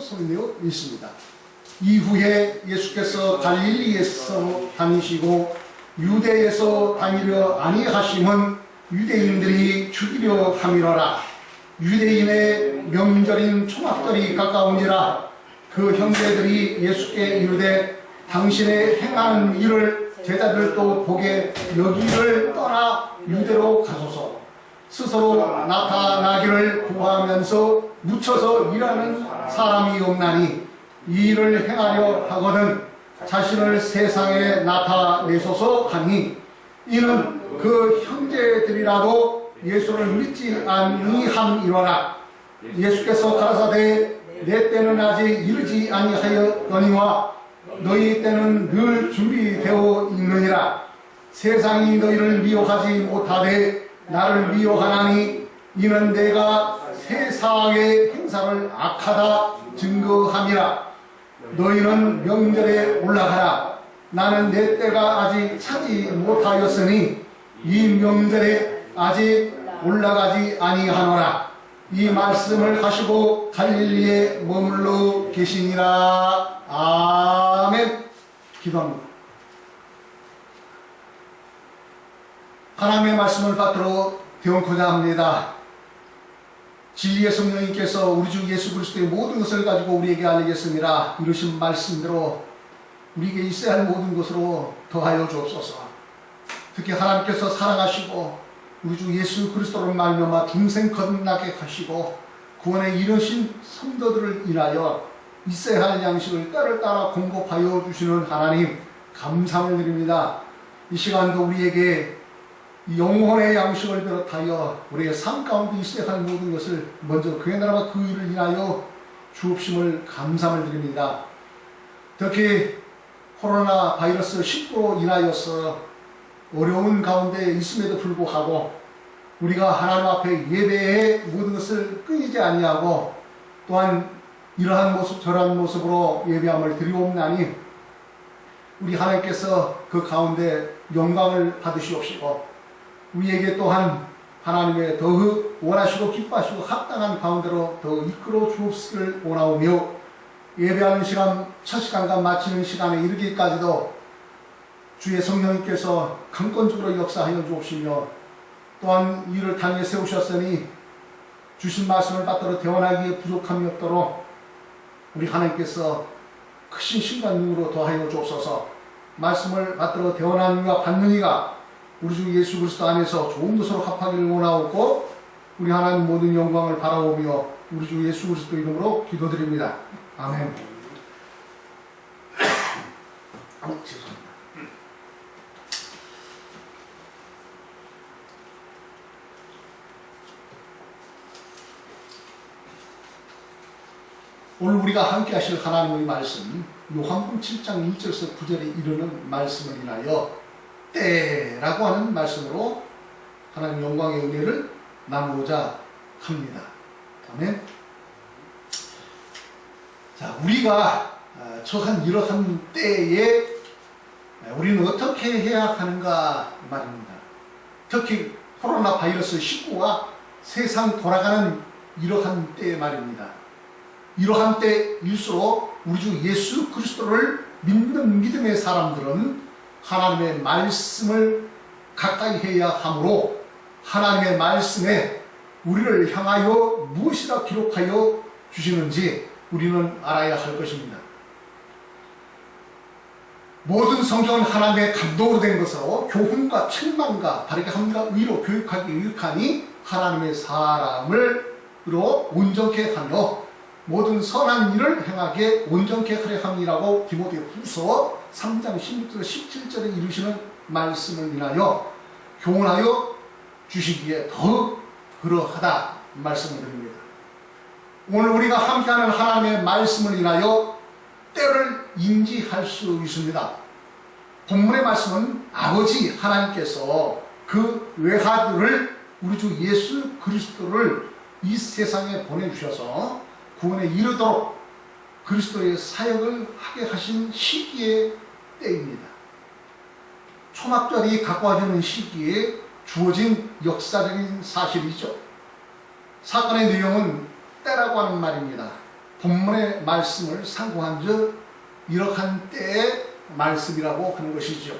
소개되어 있습니다. 이후에 예수께서 갈릴리에서 다니시고 유대에서 다니려 아니하심은 유대인들이 죽이려 함이로라. 유대인의 명절인 초막절이 가까운지라 그 형제들이 예수께 이르되 당신의 행하는 일을 제자들도 보게 여기를 떠나 유대로 가소서. 스스로 나타나기를 구하면서 묻혀서 일하는 사람이 없나니 이 일을 행하려 하거든 자신을 세상에 나타내소서 하니 이는 그 형제들이라도 예수를 믿지 아니함이로라. 예수께서 가라사대 내 때는 아직 이르지 아니하였거니와 너희 때는 늘 준비되어 있느니라. 세상이 너희를 미워하지 못하되 나를 미워하나니 이는 내가 세상의 행사를 악하다 증거함이라. 너희는 명절에 올라가라. 나는 내 때가 아직 차지 못하였으니 이 명절에 아직 올라가지 아니하노라. 이 말씀을 하시고 갈릴리에 머물러 계시니라. 아멘. 기도합니다. 하나님의 말씀을 받들어 배우고자 합니다. 진리의 성령님께서 우리 주 예수 그리스도의 모든 것을 가지고 우리에게 알리겠습니다. 이루신 말씀대로 우리에게 있어야 할 모든 것으로 더하여 주옵소서. 특히 하나님께서 사랑하시고 우리 주 예수 그리스도를 말미암아 중생 거듭나게 하시고 구원에 이르신 성도들을 인하여 있어야 할 양식을 때를 따라 공급하여 주시는 하나님 감사를 드립니다. 이 시간도 우리에게 영혼의 양식을 비롯하여 우리의 삶 가운데 있어야 할 모든 것을 먼저 그의 나라와 그 일을 인하여 주옵심을 감사를 드립니다. 특히 코로나 바이러스 19로 인하여서 어려운 가운데 있음에도 불구하고 우리가 하나님 앞에 예배의 모든 것을 끊이지 아니하고 또한 이러한 모습 저러한 모습으로 예배함을 드리옵나니 우리 하나님께서 그 가운데 영광을 받으시옵시고 우리에게 또한 하나님의 더욱 원하시고 기뻐하시고 합당한 가운데로 더 이끌어 주옵시기를 원하오며 예배하는 시간 첫 시간과 마치는 시간에 이르기까지도 주의 성령님께서 강권적으로 역사하여 주옵시며 또한 이를 단위에 세우셨으니 주신 말씀을 받들어 대원하기에 부족함이 없도록 우리 하나님께서 크신 신과 능으로 더하여 주옵소서. 말씀을 받들어 대원하는 이와 받는 이가 우리 주 예수 그리스도 안에서 좋은 것으로 합하기를 원하옵고 우리 하나님 모든 영광을 바라오며 우리 주 예수 그리스도 이름으로 기도드립니다. 아멘. 죄송합니다. 오늘 우리가 함께 하실 하나님의 말씀 요한복음 7장 1절에서 9절에 이르는 말씀을 인하여 때라고 하는 말씀으로 하나님 영광의 은혜를 나누고자 합니다. 아멘. 자, 우리가 처한 이러한 때에 우리는 어떻게 해야 하는가 말입니다. 특히 코로나 바이러스 19가 세상 돌아가는 이러한 때 말입니다. 이러한 때일수록 우리 주 예수 그리스도를 믿는 믿음의 사람들은 하나님의 말씀을 가까이 해야 하므로 하나님의 말씀에 우리를 향하여 무엇이라 기록하여 주시는지 우리는 알아야 할 것입니다. 모든 성경은 하나님의 감동으로 된 것으로 교훈과 책망과 바르게 함과 의로 교육하기 유익하니 하나님의 사람을로 온전케 하며 모든 선한 일을 행하게 온전케 하려 함이라고 디모데후서 3장 16절 17절에 이르시는 말씀을 인하여 교훈하여 주시기에 더욱 그러하다 말씀을 드립니다. 오늘 우리가 함께하는 하나님의 말씀을 인하여 때를 인지할 수 있습니다. 본문의 말씀은 아버지 하나님께서 그 외아들을 우리 주 예수 그리스도를 이 세상에 보내주셔서 구원에 이르도록 그리스도의 사역을 하게 하신 시기의 때입니다. 초막절이 가까워지는 시기에 주어진 역사적인 사실이죠. 사건의 내용은 때라고 하는 말입니다. 본문의 말씀을 상고한 즉 이러한 때의 말씀이라고 하는 것이죠.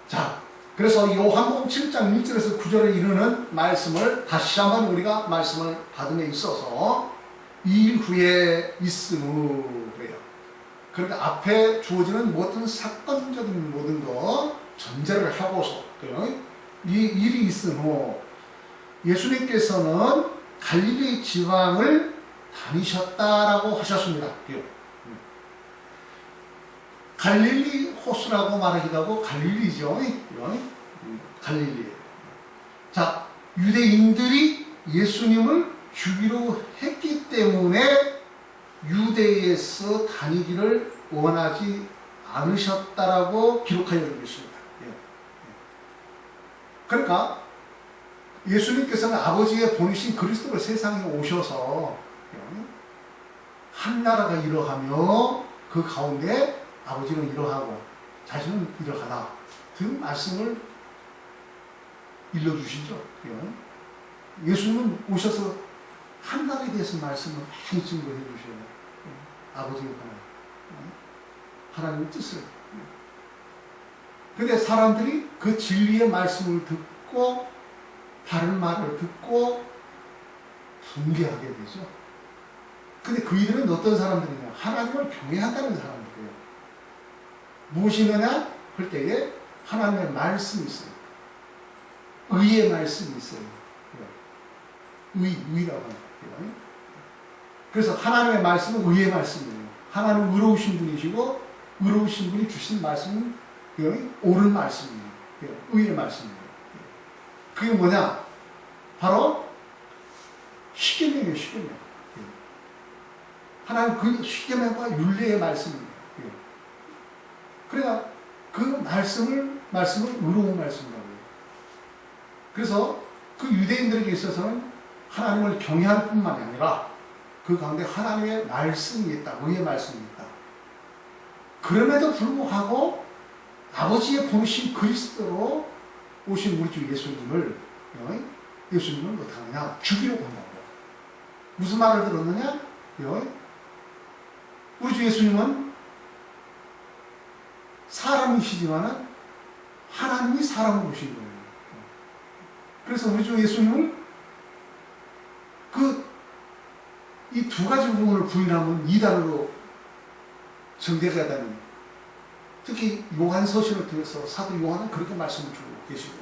자, 그래서 요한복음 7장 1절에서 9절에 이르는 말씀을 다시 한번 우리가 말씀을 받음에 있어서 이 일 후에 있으므 그래요. 그러니까 앞에 주어지는 모든 사건적인 모든 것 전제를 하고서 이 일이 있은 후 예수님께서는 갈릴리 지방을 다니셨다라고 하셨습니다. 갈릴리 호수라고 말하기도 하고 갈릴리죠. 갈릴리. 자, 유대인들이 예수님을 죽이려 했기 때문에 유대에서 다니기를 원하지 않으셨다라고 기록하여 있습니다. 그러니까 예수님께서는 아버지의 보내신 그리스도를 세상에 오셔서 한 나라가 이러하며 그 가운데 아버지는 이러하고 자신은 이러하다 등 말씀을 일러주시죠. 예수님은 오셔서 한 나라에 대해서 말씀을 많이 증거해 주셔요. 아버지의 하나님의 뜻을. 근데 사람들이 그 진리의 말씀을 듣고 바른 말을 듣고 분개하게 되죠. 근데 그이들은 어떤 사람들이냐? 하나님을 경외한다는 사람들이에요. 무엇이느냐? 할 때에 하나님의 말씀이 있어요. 의의 말씀이 있어요. 의라고 합니다. 그래서 하나님의 말씀은 의의 말씀이에요. 하나님은 의로우신 분이시고 의로우신 분이 주신 말씀은 옳은 말씀이에요. 의의 말씀이에요. 그게 뭐냐? 바로 십계명이에요. 십계명. 하나님 그 십계명과 율례의 말씀입니다. 그러니까 그 말씀을 의로운 말씀이라고 해요. 그래서 그 유대인들에게 있어서는 하나님을 경외할 뿐만이 아니라 그 가운데 하나님의 말씀이 있다. 의의 말씀이 있다. 그럼에도 불구하고 아버지의 보내신 그리스도로 오신 우리 주 예수님을 어떻게 하느냐? 죽이려고 한다고. 무슨 말을 들었느냐? 우리 주 예수님은 사람이시지만은 하나님이 사람으로 오신 거예요. 그래서 우리 주 예수님을 이 두 가지 부분을 부인하면 이단으로 정죄가 되는, 특히 요한 서신을 통해서 사도 요한은 그렇게 말씀을 주고 계시고,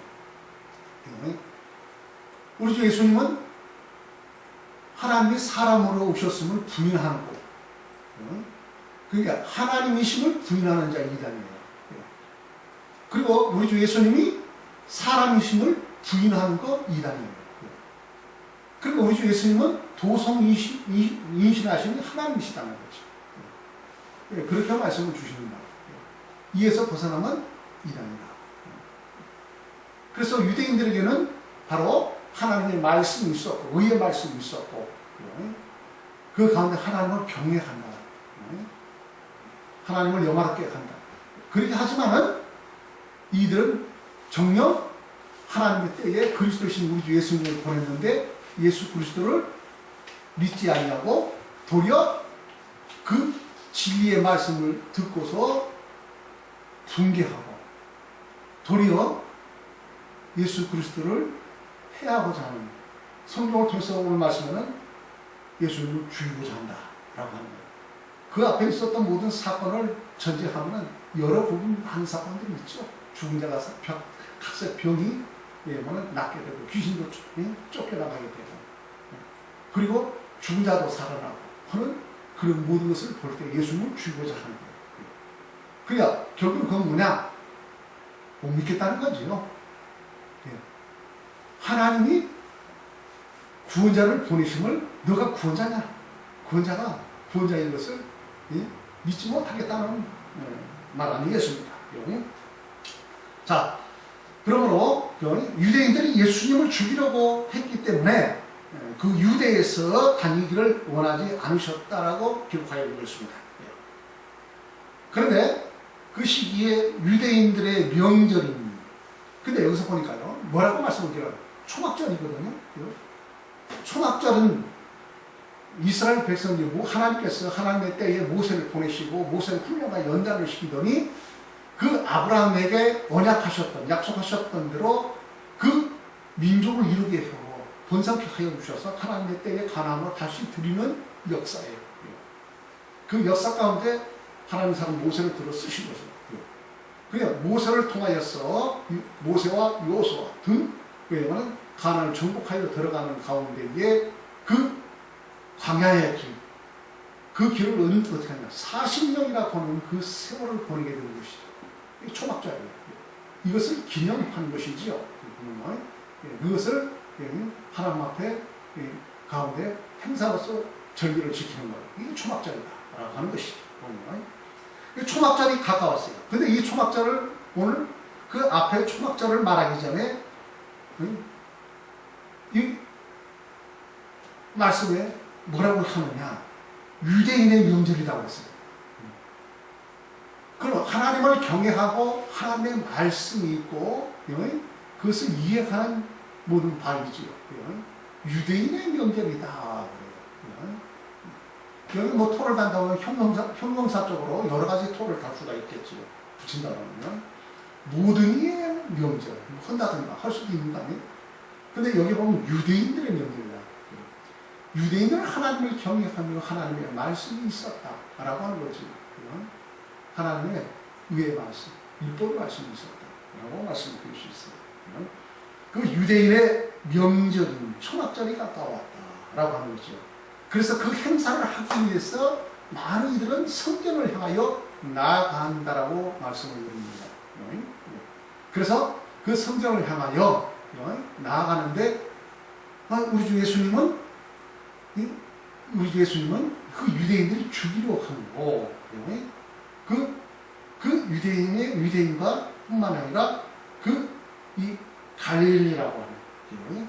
우리 주 예수님은 하나님이 사람으로 오셨음을 부인하고, 그러니까 하나님이심을 부인하는 자가 이단이에요. 그리고 우리 주 예수님이 사람이심을 부인하는 거 이단이에요. 그리고 우리 주 예수님은 도성인신하시는 하나님이시다는 거죠. 그렇게 말씀을 주십니다. 이에서 벗어나면 이단이다. 그래서 유대인들에게는 바로 하나님의 말씀이 있었고, 의의 말씀이 있었고, 그 가운데 하나님을 경외한다. 하나님을 영화롭게 한다. 그렇게 하지만은 이들은 정녕 하나님의 때에 그리스도신 우리 주 예수님을 보냈는데 예수 그리스도를 믿지 아니하고 도리어 그 진리의 말씀을 듣고서 분개하고 도리어 예수 그리스도를 해하고자 하는, 성경을 통해서 오늘 말씀에는 예수님을 죽이고자 한다라고 하는 거예요. 그 앞에 있었던 모든 사건을 전제하면 여러 부분 한 사건들이 있죠. 죽은 자가 각색 병이 낫게 되고 귀신도 쫓겨나가게 되고, 그리고 죽은 자도 살아나고 하는 그런 모든 것을 볼 때 예수님을 죽이고자 하는 거예요. 그러니까 결국 그건 뭐냐? 못 믿겠다는 거지요. 하나님이 구원자를 보내심을 너가 구원자냐? 구원자가 구원자인 것을 믿지 못하겠다는 말 아니겠습니까? 자, 그러므로 유대인들이 예수님을 죽이려고 했기 때문에 그 유대에서 다니기를 원하지 않으셨다라고 기록하여 있습니다. 그런데 그 시기에 유대인들의 명절인, 근데 여기서 보니까요, 뭐라고 말씀을 드려요? 초막절이거든요. 초막절은 이스라엘 백성들, 하나님께서 하나님의 때에 모세를 보내시고 모세를 훈련과 연단을 시키더니 그 아브라함에게 언약하셨던, 약속하셨던 대로 그 민족을 이루게 하고 번성케 하여 주셔서 하나님의 때에 가나안으로 다시 드리는 역사예요. 그 역사 가운데 하나님 사람 모세를 들어 쓰신 거죠. 그냥 모세를 통하여서 모세와 여호수아 등 왜냐하면 가나안을 정복하여 들어가는 가운데에 그 광야의 길, 그 길을 어떻게 하냐 40년이나 보는 그 세월을 보내게 되는 것이죠. 이 초막절이에요. 이것을 기념하는 것이지요. 그것을 하나님 앞에 가운데 행사로서 절기를 지키는 거예요. 이게 초막절이다라고 하는 것이죠. 초막절이 가까웠어요. 근데 이 초막절을 오늘 그 앞에 초막절을 말하기 전에 이 말씀에 뭐라고 하느냐 유대인의 명절이라고 했어요. 그럼 하나님을 경외하고 하나님의 말씀이 있고 그것을 이해하는 모든 바이지요. 유대인의 명절이다. 여기 뭐 토를 단다고 하면 형용사적으로 여러 가지 토를 달 수가 있겠지요. 붙인다고 하면 모든 이의 명절 한다든가 할 수도 있는 거 아니에요. 근데 여기 보면 유대인들의 명절이다. 유대인들은 하나님을 경외하며 하나님의 말씀이 있었다라고 하는 거지. 하나님의 의의 말씀, 율법의 말씀이 있었다라고 말씀드릴 수 있어요. 그 유대인의 명절은 초막절이 가까웠다라고 하는 거죠. 그래서 그 행사를 하기 위해서 많은 이들은 성전을 향하여 나아간다라고 말씀을 드립니다. 그래서 그 성전을 향하여 나아가는데 우리 주 예수님은 그 유대인들이 죽이려 한 거, 그 유대인과 뿐만 아니라 이 갈릴리라고 하는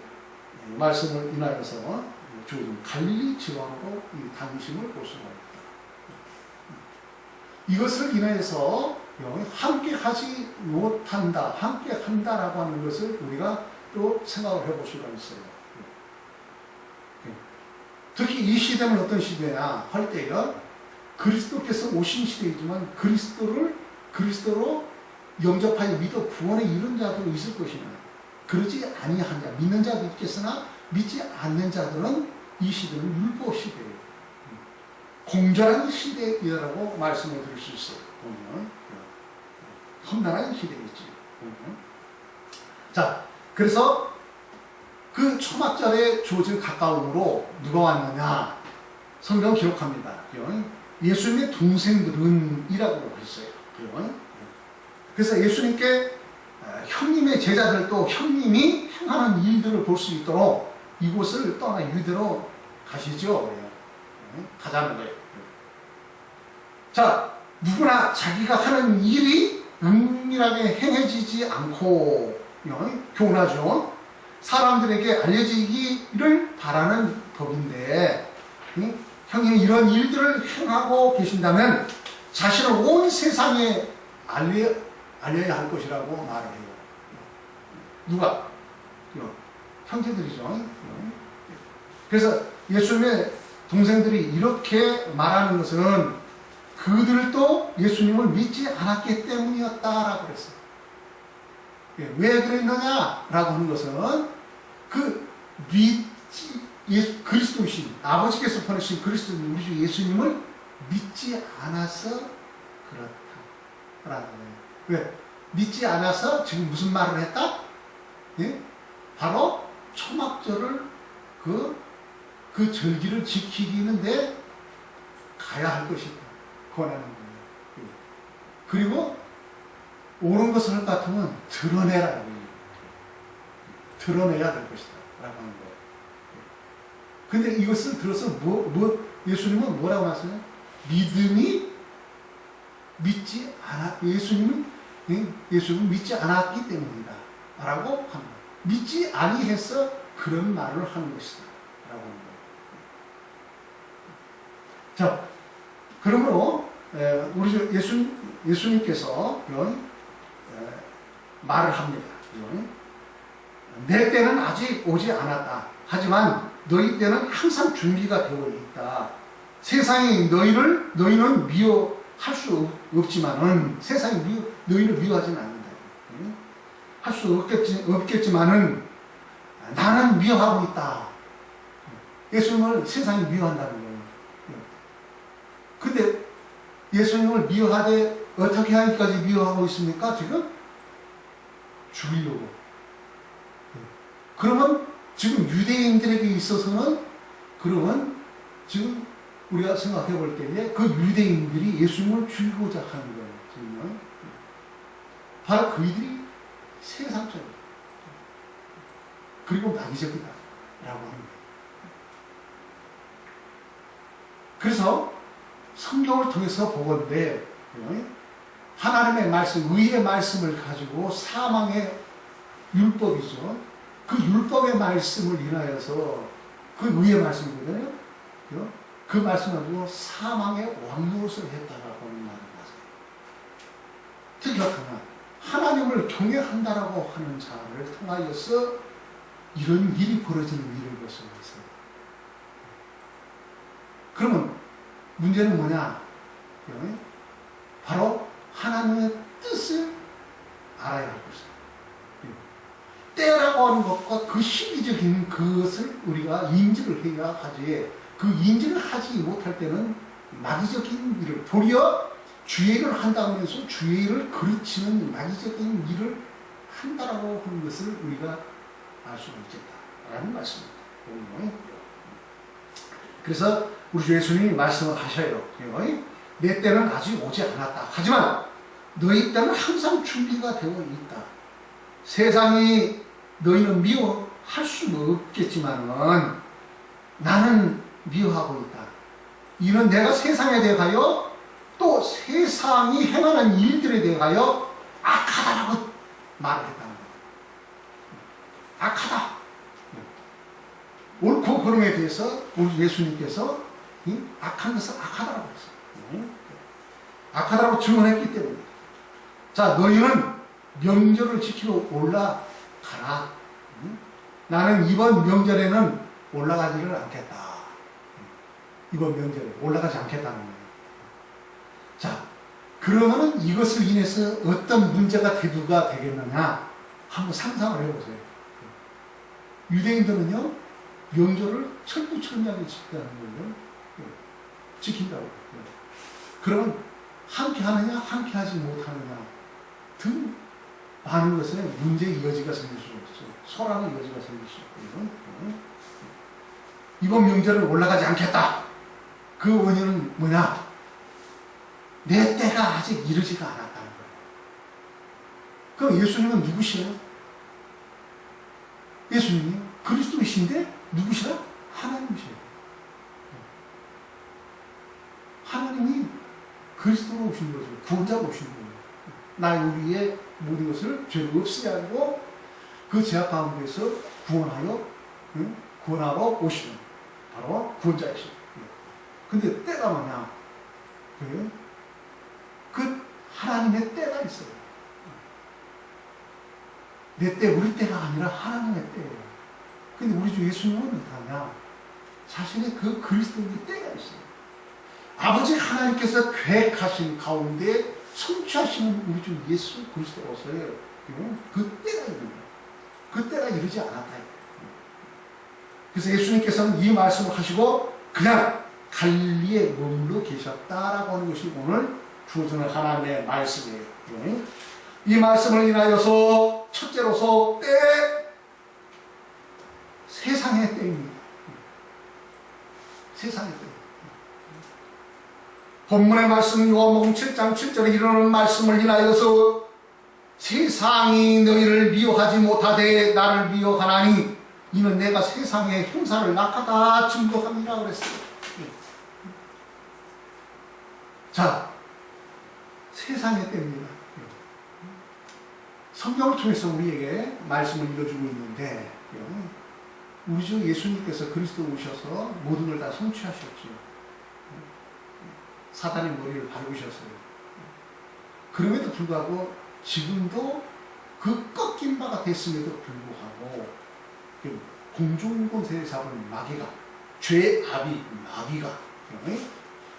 말씀을 인하여서 주어진 갈릴리 지방으로 이 다니심을 볼 수가 있다. 이것을 인하여서 함께 하지 못한다, 함께 한다라고 하는 것을 우리가 또 생각을 해볼 수가 있어요. 특히 이 시대는 어떤 시대냐 할 때가 그리스도께서 오신 시대이지만 그리스도로 영접하여 믿어 구원에 이른 자도 있을 것이냐 그러지 아니한 자 믿는 자도 있겠으나 믿지 않는 자들은 이 시대는 율법 시대예요. 공정한 시대이라고 말씀을 드릴 수 있어요. 보면 험난한 시대겠지. 자, 그래서 그 초막절의 주어진 가까움으로 누가 왔느냐 성경 기록합니다. 예수님의 동생들은 이라고 했어요. 그래서 예수님께 형님의 제자들도 형님이 행하는 일들을 볼 수 있도록 이곳을 떠나 유대로 가시죠. 가자는 거예요. 자, 누구나 자기가 하는 일이 은밀하게 행해지지 않고 교훈하죠. 사람들에게 알려지기를 바라는 법인데 형님이 이런 일들을 행하고 계신다면 자신을 온 세상에 알려야 할 것이라고 말을 해요. 누가? 형제들이죠. 그래서 예수님의 동생들이 이렇게 말하는 것은 그들도 예수님을 믿지 않았기 때문이었다라고 그랬어요. 왜 그랬느냐라고 하는 것은 그리스도신 아버지께서 보내신 그리스도인 우리 주 예수님을 믿지 않아서 그렇다라는 거예요. 왜? 믿지 않아서 지금 무슨 말을 했다? 바로 초막절을 그 절기를 지키기는데 가야 할 것이다. 권하는 거예요. 그리고 옳은 것을 할 것 같으면 드러내라는 거예요. 드러내야 될 것이다. 라고 하는 거예요. 근데 이것을 들어서 예수님은 뭐라고 하셨어요? 믿음이 믿지 않아, 예수님은 믿지 않았기 때문이다. 라고 합니다. 믿지 아니해서 그런 말을 하는 것이다. 라고 하는 거예요. 자, 그러므로, 우리 예수님께서 말을 합니다. 내 때는 아직 오지 않았다. 하지만 너희 때는 항상 준비가 되어 있다. 세상이 너희는 미워할 수 없지만은, 세상이 너희를 미워하지는 않는다. 할 수 없겠지만은, 나는 미워하고 있다. 예수님을 세상이 미워한다는 거예요. 근데 예수님을 미워하되 어떻게 하기까지 미워하고 있습니까? 지금? 죽이려고. 그러면 지금 유대인들에게 있어서는, 그러면 지금 우리가 생각해 볼 때에 그 유대인들이 예수님을 죽이고자 하는 거예요. 지금은. 바로 그이들이 세상적이다. 그리고 마귀적이다. 라고 하는 거예요. 그래서 성경을 통해서 보건대 하나님의 말씀, 의의 말씀을 가지고 사망의 율법이죠. 그 율법의 말씀을 인하여서, 그 의의 말씀이거든요. 그 말씀을 가지고 사망의 왕노릇을 했다라고 하는 말을 하세요. 특히 하나님을 경외한다라고 하는 자를 통하여서 이런 일이 벌어지는 일을 것을. 그러면 문제는 뭐냐? 바로 하나님의 뜻을 알아야 할 것이다. 때라고 하는 것과 그 시기적인 그것을 우리가 인지를 해야 하지, 그 인지를 하지 못할 때는 마귀적인 일을, 도리어 주의 일을 한다고 해서 주의 일을 그르치는 마귀적인 일을 한다라고 하는 것을 우리가 알 수가 있겠다라는 말씀입니다. 그래서 우리 주 예수님이 말씀을 하셔요. 내 때는 아직 오지 않았다. 하지만 너희 때는 항상 준비가 되어 있다. 세상이 너희는 미워할 수는 없겠지만은 나는 미워하고 있다. 이는 내가 세상에 대하여 또 세상이 행하는 일들에 대하여 악하다라고 말을 했다는 거예요. 악하다. 옳고 그름에 대해서 우리 예수님께서 악한 것을 악하다라고 했어요. 악하다라고 증언했기 때문에. 자, 너희는 명절을 지키러 올라가라. 나는 이번 명절에는 올라가지를 않겠다. 이번 명절에 올라가지 않겠다는 거예요. 자, 그러면은 이것을 인해서 어떤 문제가 대두가 되겠느냐? 한번 상상을 해보세요. 유대인들은요, 명절을 철두철미하게 지킨다는 거예요. 지킨다고. 그러면 함께 하느냐, 함께 하지 못하느냐 등 많은 것에 문제의 여지가 생길 수 있어요. 소란의 여지가 생길 수 있고요. 이번 명절은 올라가지 않겠다. 그 원인은 뭐냐? 내 때가 아직 이르지가 않았다는 거예요. 그럼 예수님은 누구시요? 예수님이 그리스도이신데 누구시라? 하나님이시요. 하나님이 그리스도로 오신 거죠. 구원자로 오신 거예요. 나 우리의 모든 것을 죄를 없애게 하고 그 죄악 가운데서 구원하러 오시는 바로 구원자이시죠. 근데 때가 뭐냐? 그 하나님의 때가 있어요. 내 때, 우리 때가 아니라 하나님의 때예요. 근데 우리 주 예수님은 어떠냐? 자신의 그 그리스도의 때가 있어요. 아버지 하나님께서 계획하신 가운데 성취하시는 우리 주 예수 그리스도로서의 그 때가 있는 거예요. 그 때가 이르지 않았다. 그래서 예수님께서는 이 말씀을 하시고 그냥 갈릴리에 머물러 계셨다라고 하는 것이 오늘 주어지는 하나님의 말씀이에요. 이 말씀을 인하여서 첫째로서 때, 세상의 때입니다. 세상의 때. 본문의 말씀 요한복음 7장 7절에 이르는 말씀을 인하여서 세상이 너희를 미워하지 못하되 나를 미워하나니 이는 내가 세상의 형사를 악하다 증거함이라 그랬어요. 자, 세상의 때입니다. 성경을 통해서 우리에게 말씀을 읽어주고 있는데 우리 주 예수님께서 그리스도 오셔서 모든 걸 다 성취하셨죠. 사단의 머리를 밟으셨어요. 그럼에도 불구하고 지금도 그 꺾인 바가 됐음에도 불구하고 공중권세를 잡은 마귀가, 죄의 아비 마귀가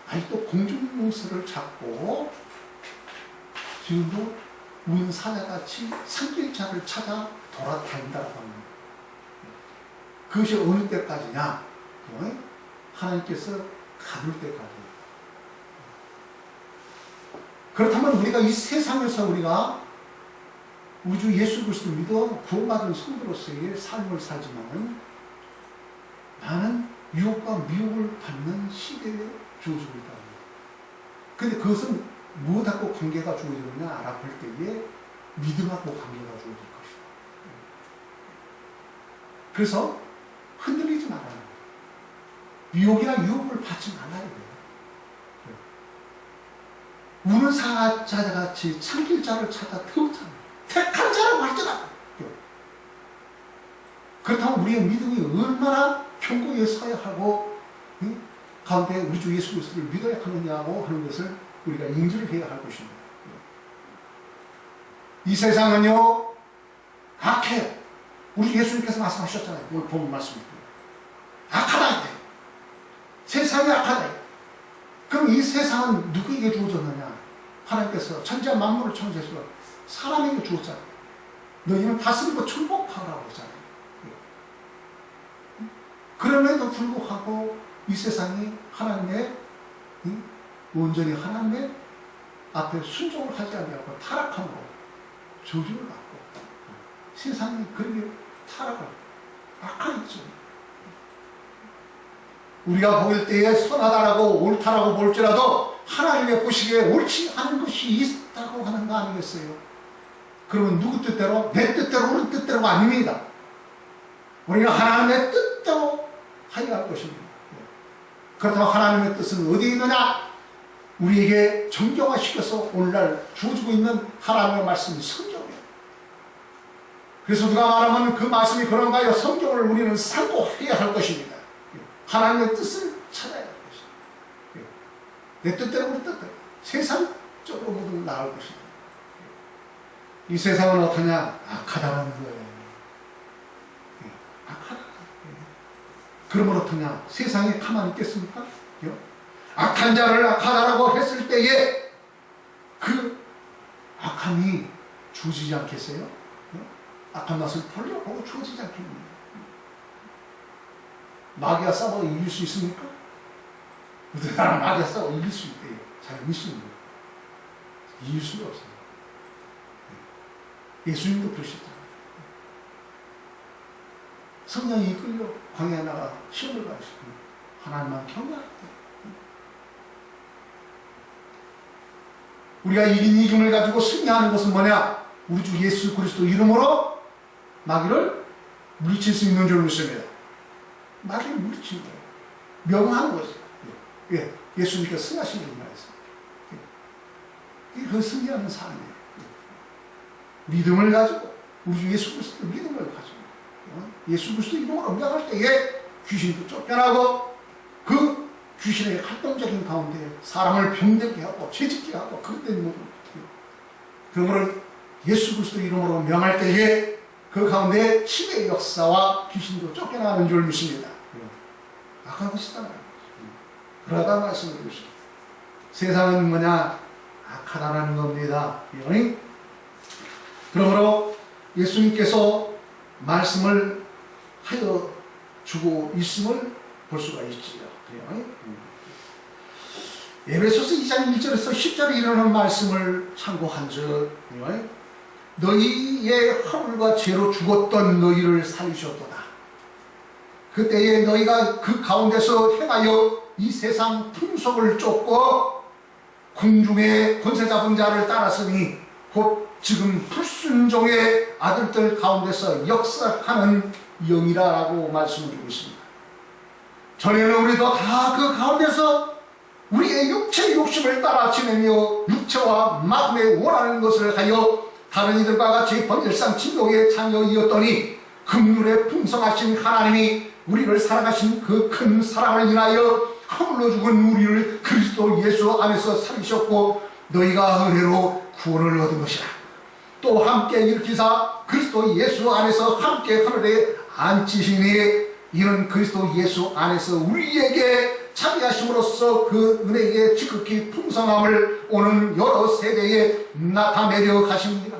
아직도 공중권세를 잡고 지금도 문 사자같이 산길자를 찾아 돌아다닌다고 합니다. 그것이 어느 때까지냐? 하나님께서 가둘 때까지. 그렇다면 우리가 이 세상에서 우리가 우리 주 예수 그리스도 믿어 구원받은 성도로서의 삶을 살지만 나는 유혹과 미혹을 받는 시대에 주어지고 있다. 그런데 그것은 무엇하고 관계가 주어지느냐 알아볼 때에 믿음하고 관계가 주어질 것이다. 그래서 흔들리지 말아야 돼요. 미혹이나 유혹을 받지 말아야 돼요. 우는 사자같이 참길자를 찾아 태우잖아요. 택한 자라고 할지라도. 그렇다면 우리의 믿음이 얼마나 견고히 서야 하고 가운데 우리 주 예수 그리스도를 믿어야 하느냐고 하는 것을 우리가 인지를 해야 할 것입니다. 이 세상은요 악해. 우리 예수님께서 말씀하셨잖아요. 오늘 본 말씀입니다. 악하다. 세상이 악하다. 그럼 이 세상은 누구에게 주어졌느냐? 하나님께서 천지와 만물을 창조해서 사람에게 주었잖아요. 너희는 다스리고 충복하라고 했잖아요. 그럼에도 불구하고 이 세상이 하나님의 온전히 하나님의 앞에 순종을 하지 않고 타락함으로 저주를 받고 세상이 그렇게 타락을 악하겠죠. 우리가 보일 때에 선하다라고 옳다라고 볼지라도 하나님의 보시기에 옳지 않은 것이 있다고 하는 거 아니겠어요? 그러면 누구 뜻대로? 내 뜻대로 우리 뜻대로가 아닙니다. 우리가 하나님의 뜻대로 하여야 할 것입니다. 그렇다면 하나님의 뜻은 어디에 있느냐? 우리에게 정경화시켜서 오늘날 주어지고 있는 하나님의 말씀이 성경이에요. 그래서 누가 말하면 그 말씀이 그런가요? 성경을 우리는 상고해야 할 것입니다. 하나님의 뜻을 찾아야 할 것입니다. 내 뜻대로 우리 뜻대로 세상적으로 모두 나을 것입니다. 이 세상은 어떠냐? 악하다는 거예요. 악하다. 그러면 어떠냐? 세상에 가만히 있겠습니까? 악한 자를 악하다라고 했을 때에 그 악함이 주어지지 않겠어요? 악한 맛을 벌려보고 주어지지 않겠느냐? 마귀가 싸워 이길 수 있습니까? 어떤 사람 마귀가 싸워 이길 수 있대요. 잘 믿습니다. 이길 수가 없어요. 예수님도 그러셨잖아요. 성령이 이끌려 광야에 나가 시험을 받으시고 하나님만 경외할 때 우리가 이긴 이김을 가지고 승리하는 것은 뭐냐? 우리 주 예수 그리스도 이름으로 마귀를 물리칠 수 있는 줄 믿습니다. 마귀를 물리치는 거예요. 명하는 거죠. 예, 예수님께서 승하신 줄 말했어요. 그 승리하는 삶이에요. 믿음을 가지고 우리 주 예수 그리스도 믿음을 가지고 예수 그리스도 이름으로 명할 때에 귀신도 쫓겨나고 그 귀신의 활동적인 가운데 사람을 병들게 하고 죄짓게 하고 그런 모든 그러므로 예수 그리스도 이름으로 명할 때에 그 가운데 치매의 역사와 귀신도 쫓겨나는 줄 믿습니다. 악한 것이잖아요. 그러다 말씀을 드리십니다. 세상은 뭐냐? 악하다라는 겁니다. 그러므로 예수님께서 말씀을 하여 주고 있음을 볼 수가 있지요. 에베소서 2장 1절에서 10절에 이르는 말씀을 참고한즉 너희의 허물과 죄로 죽었던 너희를 살리셨도다. 그때에 너희가 그 가운데서 행하여 이 세상 풍속을 쫓고 궁중의 권세 잡은 자를 따랐으니 곧 지금 불순종의 아들들 가운데서 역사하는 영이라고 말씀을 드리고 있습니다. 전에는 우리도 다 그 가운데서 우리의 육체의 욕심을 따라 지내며 육체와 마음에 원하는 것을 하여 다른 이들과 같이 번제상 진노의 자녀이었더니 긍휼에 풍성하신 하나님이 우리를 사랑하신 그 큰 사랑을 인하여 허물로 죽은 우리를 그리스도 예수 안에서 살리셨고 너희가 은혜로 구원을 얻은 것이라. 또 함께 일으키사 그리스도 예수 안에서 함께 하늘에 안치시니 이는 그리스도 예수 안에서 우리에게 차비하심으로써 그 은혜의 지극히 풍성함을 오는 여러 세대에 나타내려 가십니다.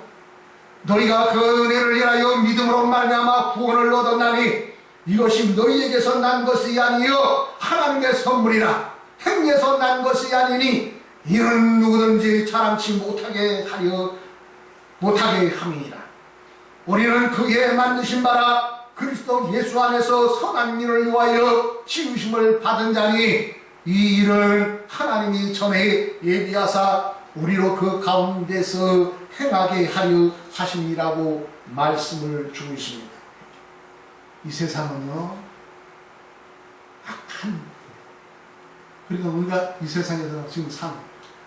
너희가 그 은혜를 인하여 믿음으로 말미암아 구원을 얻었나니 이것이 너희에게서 난 것이 아니요 하나님의 선물이라. 행위에서 난 것이 아니니 이는 누구든지 자랑치 못하게 함이니라. 우리는 그의 만드신 바라 그리스도 예수 안에서 선한 일을 위하여 지으심을 받은 자니 이 일을 하나님이 전에 예비하사 우리로 그 가운데서 행하게 하려 하심이라고 말씀을 주고 있습니다. 이 세상은요 악한, 그러니까 우리가 이 세상에서 지금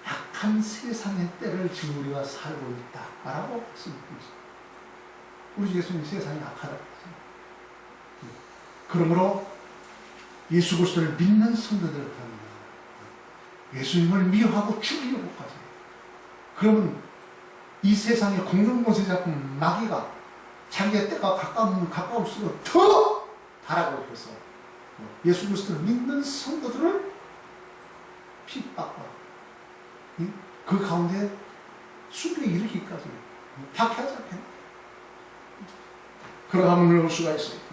악한 세상의 때를 지금 우리가 살고 있다라고 말씀드리고 있습니다. 우리 예수님 세상이 악하다고 했습니다. 그러므로 예수 그리스도를 믿는 성도들을 보면 예수님을 미워하고 죽이려고 하죠. 그러면 이 세상의 공동모세 작품 마귀가 자기의 때가 가까울수록 더 바라고 해서 예수 그리스도를 믿는 성도들을 핍박과 그 가운데 수비에 이르기까지 박해하지 않겠나? 그러함을 넣을 수가 있어요.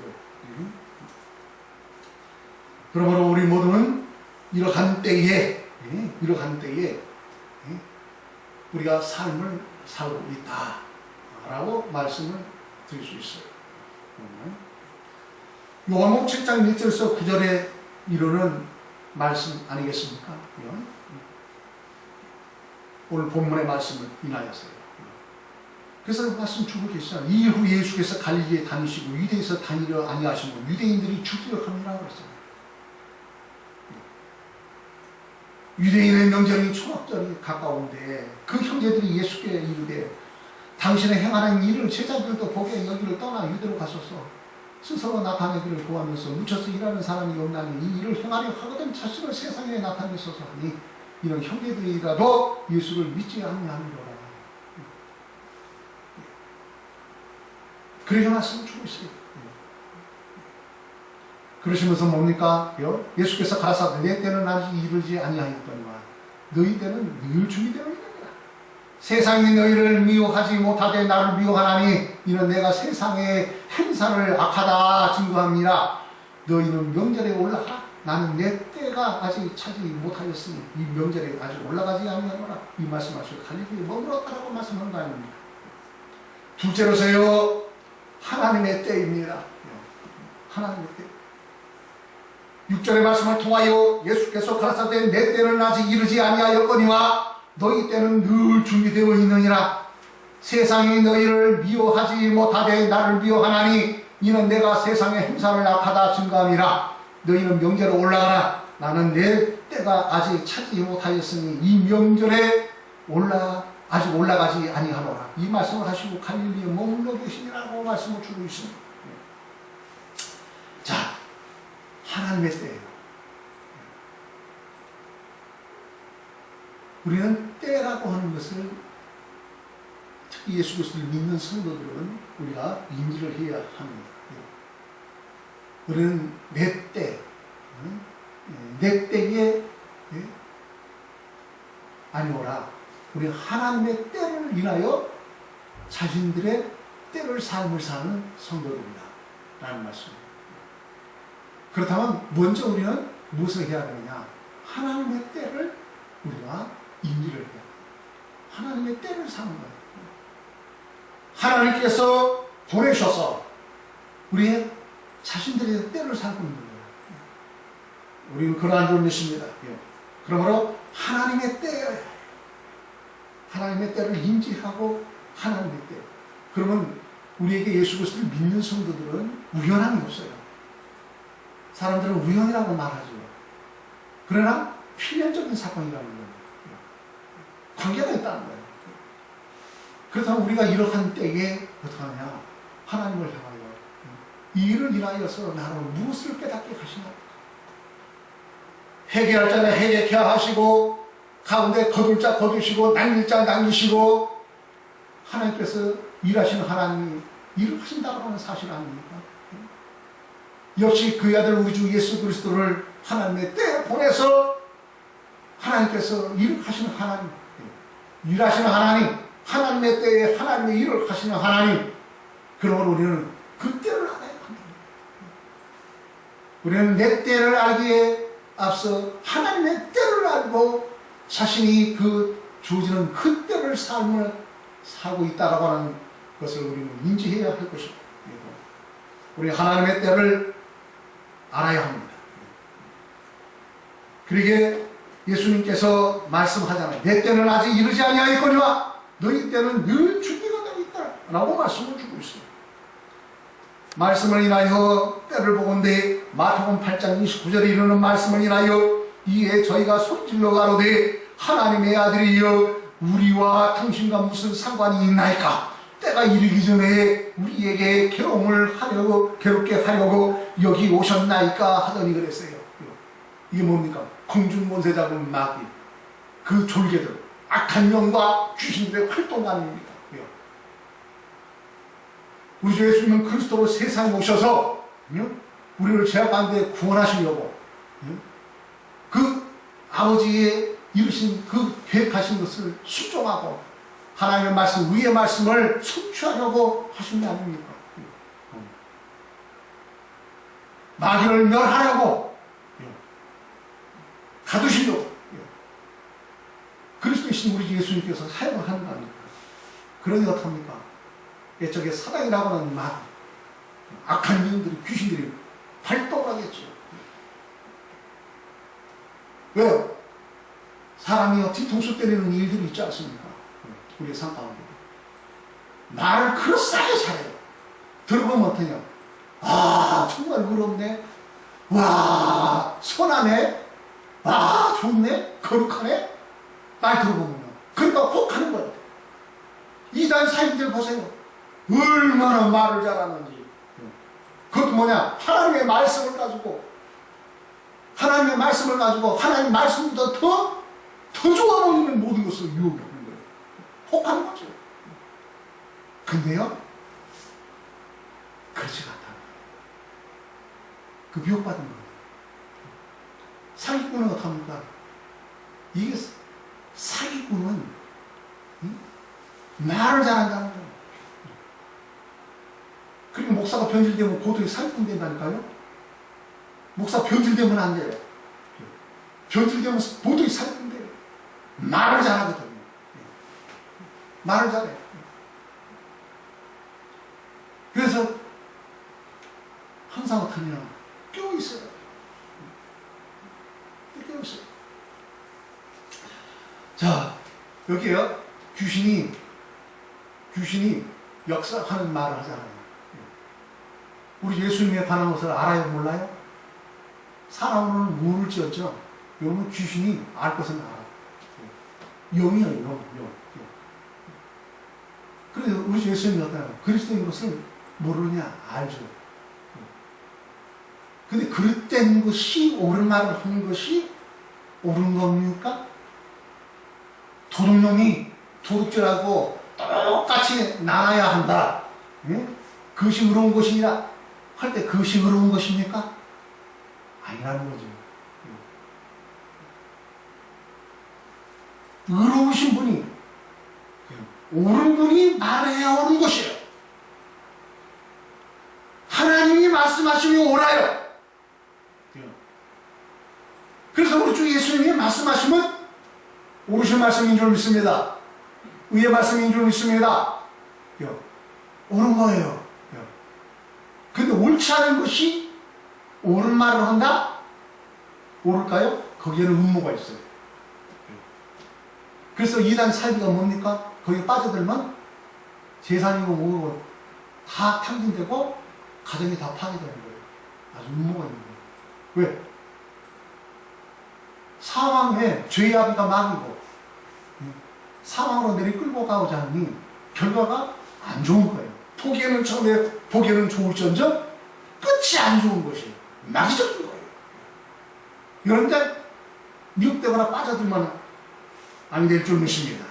그러므로 우리 모두는 이러한 때에 우리가 삶을 살고 있다라고 말씀을 드릴 수 있어요. 요한복음 7장 1절에서 9절에 이르는 말씀 아니겠습니까? 오늘 본문의 말씀을 인하여서요. 그래서 말씀 주고 계시잖아요. 이후 예수께서 갈릴리에 다니시고 유대에서 다니려 아니하시고 유대인들이 죽이려 함이라고 그랬잖아요. 유대인의 명절인 초막절이 가까운데 그 형제들이 예수께 이르되 당신의 행하는 일을 제자들도 보게 여기를 떠나 유대로 가소서. 스스로 나타내기를 구하면서 묻혀서 일하는 사람이 없나니 이 일을 행하려 하거든 자신을 세상에 나타내소서 하니 이런 형제들이라도 예수를 믿지 아니하느니라. 그렇게 말씀을 주고 있어요. 그러시면서 뭡니까? 예수께서 가라사대 내 때는 아직 이르지 아니하였더니만 너희 때는 늘 준비되었느니라. 세상이 너희를 미워하지 못하되 나를 미워하나니 이는 내가 세상의 행사를 악하다 증거합니다. 너희는 명절에 올라가 나는 내 때가 아직 차지 못하였으니 이 명절에 아직 올라가지 아니하노라. 이 말씀하시고 갈릴리에 머물었다라고 말씀하는 거 아닙니까? 둘째로서요 하나님의 때입니다. 하나님의 때. 6절의 말씀을 통하여 예수께서 가라사대 내 때는 아직 이르지 아니하였거니와 너희 때는 늘 준비되어 있느니라. 세상이 너희를 미워하지 못하되 나를 미워하나니 이는 내가 세상의 행사를 악하다 증거함이라. 너희는 명절에 올라가라. 나는 내 때가 아직 차지 못하였으니 이 명절에 아직 올라가지 아니하노라. 이 말씀을 하시고 갈릴리에 머물러 계시니라고 말씀을 주고 있습니다. 자, 하나님의 때예요. 우리는 때라고 하는 것을 특히 예수 그리스도를 믿는 성도들은 우리가 인지를 해야 합니다. 우리는 내 때에 아니오라. 우리 하나님의 때를 인하여 자신들의 때를 삶을 사는 성도들이다 라는 말씀입니다. 그렇다면 먼저 우리는 무엇을 해야 되느냐? 하나님의 때를 우리가 인지를 해야 돼요. 하나님의 때를 사는 거예요. 하나님께서 보내셔서 우리의 자신들의 때를 살고 있는 거예요. 우리는 그러한 줄 믿습니다. 그러므로 하나님의 때를 인지하고 하나님의 때. 그러면 우리에게 예수 그리스도를 믿는 성도들은 우연함이 없어요. 사람들은 우연이라고 말하죠. 그러나 필연적인 사건이라는 거예요. 관계가 있다는 거예요. 그렇다면 우리가 이러한 때에 어떻게 하냐? 하나님을 향하여 이 일을 인하여서 나는 무엇을 깨닫게 하시나? 회개할 자는 회개케 하시고 가운데 거둘 자 거두시고 남길 자 남기시고 하나님께서 일하시는 하나님이 일을 하신다고 하는 사실 아닙니까? 역시 그의 아들 우리 주 예수 그리스도를 하나님의 때에 보내서 하나님께서 일을 하시는 하나님, 일하시는 하나님, 하나님의 때에 하나님의 일을 하시는 하나님. 그러므로 우리는 그 때를 알아야 합니다. 우리는 내 때를 알기에 앞서 하나님의 때를 알고 자신이 그 주어지는 그 때를 삶을 살고 있다라고 하는 것을 우리는 인지해야 할 것입니다. 우리 하나님의 때를 알아야 합니다. 그러기에 예수님께서 말씀하잖아요. 내 때는 아직 이르지 아니하였거니와 너희 때는 늘 준비가 되어 있다 라고 말씀을 주고 있어요. 말씀을 인하여 때를 보건대 마태복음 8장 29절에 이르는 말씀을 인하여 이에 저희가 소리질러 가로되 하나님의 아들이여 우리와 당신과 무슨 상관이 있나이까? 때가 이르기 전에 우리에게 괴롭게 하려고 여기 오셨나이까 하더니 그랬어요. 이게 뭡니까? 공중권세 잡은 마귀, 그 졸개들, 악한 영과 귀신들의 활동관입니다. 우리 주 예수님은 그리스도로 세상에 오셔서 우리를 죄악 가운데 구원하시려고 그 아버지의 이루신 그 계획하신 것을 순종하고 하나님의 말씀, 위의 말씀을 성취하려고 하신 게 아닙니까? 마귀를 멸하려고 가두시려고 그리스도이신 우리 예수님께서 사역을 하는 거 아닙니까? 그러니 어떡합니까? 이쪽에 사단이라고 하는 마귀, 악한 영들이, 귀신들이 활동을 하겠죠. 왜요? 사람이 뒤통수 때리는 일들이 있지 않습니까? 우리의 삶 가운데. 말을 그럴싸하게 잘해요. 들어보면 어떠냐? 아, 정말 의롭네. 와, 선하네. 아, 좋네. 거룩하네. 말 들어보면요. 그러니까 혹 하는 거예요. 이단 사인들 보세요. 얼마나 말을 잘하는지. 그것도 뭐냐? 하나님의 말씀을 가지고 하나님 말씀보다 더 좋아 보이는 모든 것을 유혹하는 거예요. 혹하는 거죠. 근데요, 그렇지가 않다. 그 미혹받은 거예요. 사기꾼은 어떡합니까? 이게 사기꾼은 말을 잘한다는 거예요. 그리고 목사가 변질되면 고도의 사기꾼 된다니까요. 목사 변질되면 안 돼요. 변질되면 고도의 사기꾼 돼요. 말을 잘하거든요. 말을 잘해. 그래서 항상 어떠냐, 깨어있어요. 깨어있어요. 자, 여기에요. 귀신이 역사하는 말을 하잖아요. 우리 예수님에 관한 것을 알아요, 몰라요? 사람은 모를지언정 여러분 귀신이 알 것은 알아. 영이에요, 영. 그래서 우리 예수님이 어떠냐고 그리스도인 것을 모르느냐? 알죠. 근데 그릇된 것이 옳은 말을 하는 것이 옳은 겁니까? 도둑놈이 도둑질하고 똑같이 나눠야 한다. 그것이 의로운 것이냐? 할 때 그것이 의로운 것입니까? 아니라는 거죠. 의로우신 분이, 옳은 분이 말해야 옳은 것이에요. 하나님이 말씀하시면 옳아요. 그래서 우리 주 예수님이 말씀하시면 옳으신 말씀인 줄 믿습니다. 의의 말씀인 줄 믿습니다. 옳은 거예요. 근데 옳지 않은 것이 옳은 말을 한다? 옳을까요? 거기에는 음모가 있어요. 그래서 이단 사이비가 뭡니까? 거기에 빠져들면 재산이고 뭐고 다 탕진되고 가정이 다 파괴되는 거예요. 아주 음모가 있는 거예요. 왜? 사망에 죄의 아비가 막이고 사망으로 내리끌고 가고자 하니 결과가 안 좋은 거예요. 보기에는 처음에 보기에는 좋을지언정 끝이 안 좋은 것이에요. 막이 적은 거예요. 그런데 미혹되거나 빠져들면 안 될 줄 믿습니다.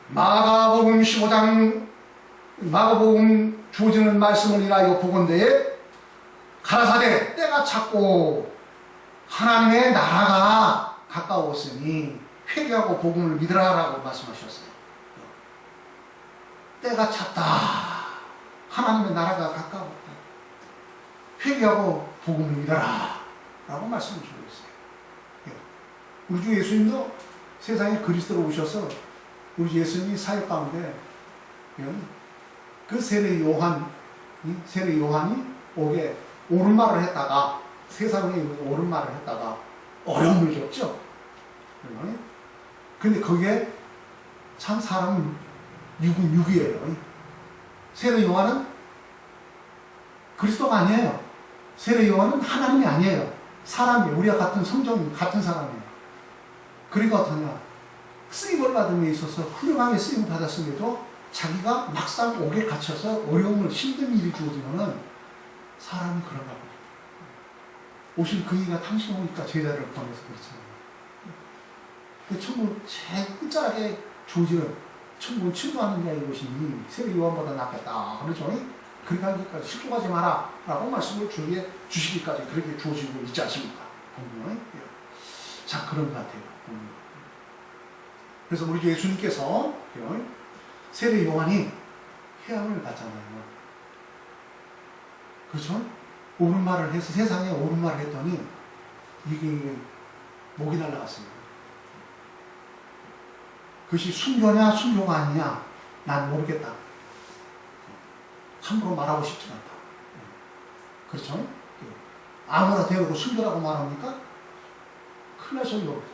마가복음 주어지는 말씀을 인하여 보건대에 가라사대 때가 찼고 하나님의 나라가 가까웠으니 회개하고 복음을 믿으라라고 말씀하셨어요. 때가 찼다. 하나님의 나라가 가까웠다. 회개하고 복음을 믿어라 라고 말씀을 주고 있어요. 우리 주 예수님도 세상에 그리스도로 오셔서 우리 예수님이 사역 가운데 그 세례 요한이 오게 옳은 말을 했다가 세상에 옳은 말을 했다가 어려움을 겪죠. 근데 그게 참 사람은 육은 육이에요. 세례 요한은 그리스도가 아니에요. 세례 요한은 하나님이 아니에요. 사람이에요. 우리와 같은 성정 같은 사람이에요. 그리고 어떠냐, 쓰임을 받은 데 있어서 훌륭하게 쓰임을 받았음에도 자기가 막상 옥에 갇혀서 어려움을 힘든 일이 주어지면은 사람이 그런가 봐요. 오실 그 이가 당신 오니까 제자를 보내서 그렇잖아요. 그 천국 제일 끝자락에 주어지는 천국은 친구하는 자의 것이니 세례 요한보다 낫겠다. 그렇죠? 그렇게 하기까지 실족하지 마라 라고 말씀을 주시기까지 그렇게 주어지고 있지 않습니까? 자, 그런 것 같아요. 그래서 우리 주 예수님께서 세례 요한이 해함을 받잖아요. 그렇죠? 옳은 말을 해서 세상에 옳은 말을 했더니 이게 목이 날라갔습니다. 그것이 순교냐 순교가 아니냐 난 모르겠다. 함부로 말하고 싶지 않다. 그렇죠? 아무나 대고 순교라고 말합니까? 큰일 날 소리가 없어요.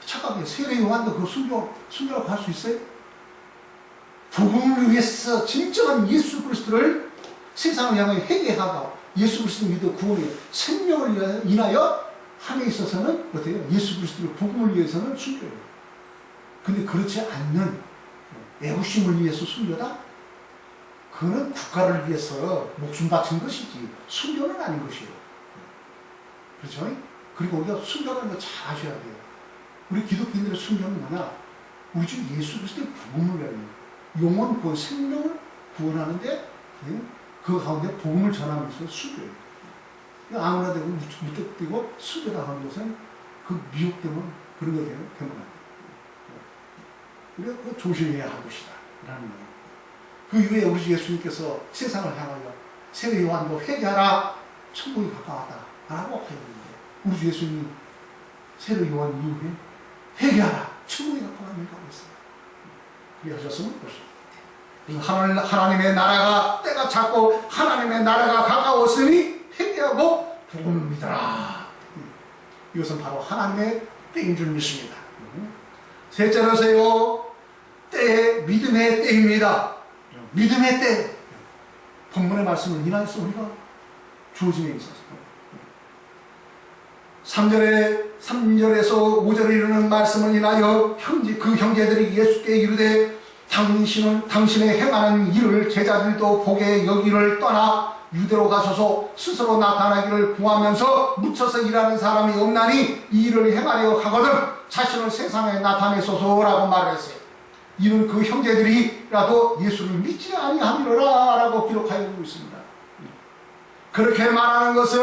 착각해. 세례 요한도 그 순교라고 할 수 있어요? 복음을 위해서 진정한 예수 그리스도를 세상을 향하여 회개하고 예수 그리스도 믿어 구원의 생명을 인하여 함에 있어서는 어때요? 예수 그리스도의 복음을 위해서는 순교예요. 근데 그렇지 않는 애국심을 위해서 순교다? 그는 국가를 위해서 목숨 바친 것이지 순교는 아닌 것이에요. 그렇죠? 그리고 우리가 순교라는 거 잘 아셔야 돼요. 우리 기독교인들의 순교는 뭐냐? 우리 주 예수 그리스도의 복음을 위하여 영원 구원, 생명을 구원하는데 그 가운데 복음을 전하면서 순교예요. 아무나 되고 무턱대고 순교다 하는 것은 그 미혹 때문에 그런 거 되는 거예요. 우리가 그 조심해야 할 것이다 라는 거예요. 그 이후에 우리 주 예수님께서 세상을 향하여 세례 요한도 회개하라 천국이 가까웠다 라고 하였는데 우리 주 예수님이 세례 요한 이후에 회개하라 천국이 가까웠다고 했어요. 그렇게 하셨으면 그렇습니다. 그래서 하나님의 나라가 때가 찼고 하나님의 나라가 가까웠으니 회개하고 복음을 믿어라. 이것은 바로 하나님의 때인 줄 믿습니다. 셋째로서요, 믿음의 때입니다. 믿음의 때. 본문의 말씀을 인하여서 우리가 주어짐에 있어서 3절에서 5절에 이르는 말씀을 인하여 그 형제들이 예수께 이르되 당신의 행하는 일을 제자들도 보게 여기를 떠나 유대로 가소서 스스로 나타나기를 구하면서 묻혀서 일하는 사람이 없나니 이 일을 행하려 하거든 자신을 세상에 나타내소서라고 말했어요. 이는 그 형제들이라도 예수를 믿지 아니함이로라 라고 기록하고 있습니다. 그렇게 말하는 것은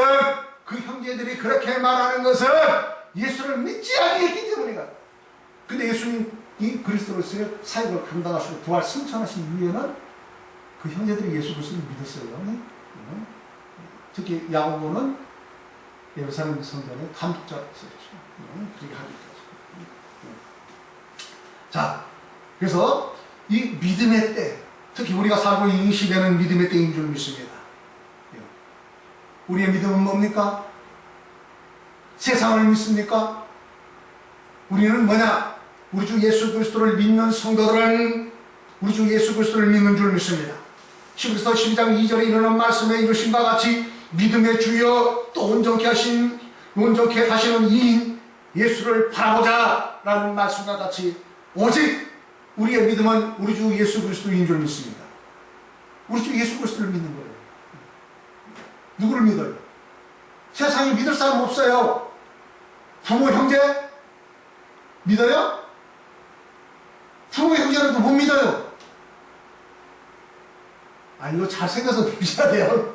그 형제들이 그렇게 말하는 것은 예수를 믿지 아니했기 때문이다. 근데 예수님이 그리스도로서의 사역을 감당하시고 부활 승천하신 이후에는 그 형제들이 예수 그리스도를 믿었어요. 특히 야고보는 예루살렘 성전의 감독자였어요. 그렇게 하기까지. 자, 그래서 이 믿음의 때, 특히 우리가 살고 있는 이 시대는 믿음의 때인 줄 믿습니다. 우리의 믿음은 뭡니까? 세상을 믿습니까? 우리는 뭐냐? 우리 주 예수 그리스도를 믿는 성도들은 우리 주 예수 그리스도를 믿는 줄 믿습니다. 히브리서 12장 2절에 이르는 말씀에 이르신 바 같이 믿음의 주여 또 온전케 하시는 이인 예수를 바라보자 라는 말씀과 같이 오직 우리의 믿음은 우리 주 예수 그리스도인 줄 믿습니다. 우리 주 예수 그리스도를 믿는 거예요. 누구를 믿어요? 세상에 믿을 사람 없어요. 부모 형제 믿어요? 부모 형제라도 못 믿어요. 이거 잘생겨서 믿으셔야 돼요.